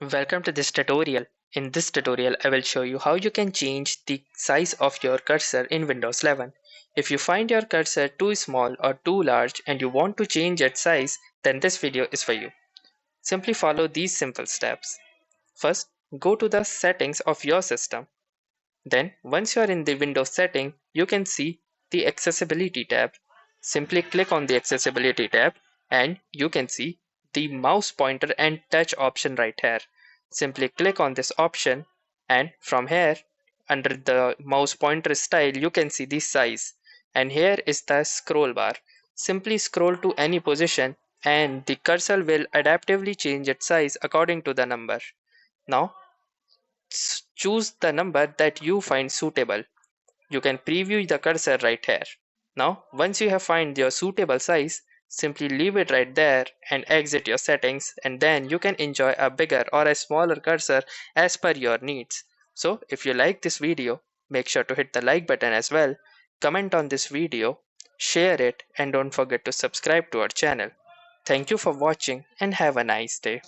Welcome to this tutorial. In this tutorial, I will show you how you can change the size of your cursor in Windows 11. If you find your cursor too small or too large and you want to change its size, then this video is for you. Simply follow these simple steps. First, go to the settings of your system. Then, once you are in the Windows setting, you can see the Accessibility tab. Simply click on the Accessibility tab and you can see the mouse pointer and touch option right here. Simply click on this option and from here, under the mouse pointer style, you can see the size. And here is the scroll bar. Simply scroll to any position and the cursor will adaptively change its size according to the number. Now, choose the number that you find suitable. You can preview the cursor right here. Now, once you have found your suitable size, simply leave it right there and exit your settings, and then you can enjoy a bigger or a smaller cursor as per your needs. So, if you like this video, make sure to hit the like button as well, comment on this video, share it, and don't forget to subscribe to our channel. Thank you for watching and have a nice day.